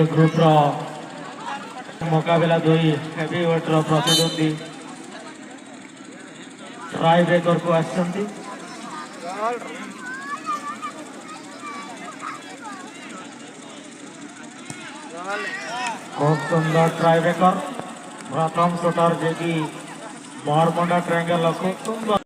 group मुकाबला दुई heavy weight प्रतिद्वंदी ट्राई ब्रेकर को आसछंती खूब सुंदर ट्राई ब्रेकर प्रथम शूटर जे कि बरमुंडा ट्रायंगल खूब सुंदर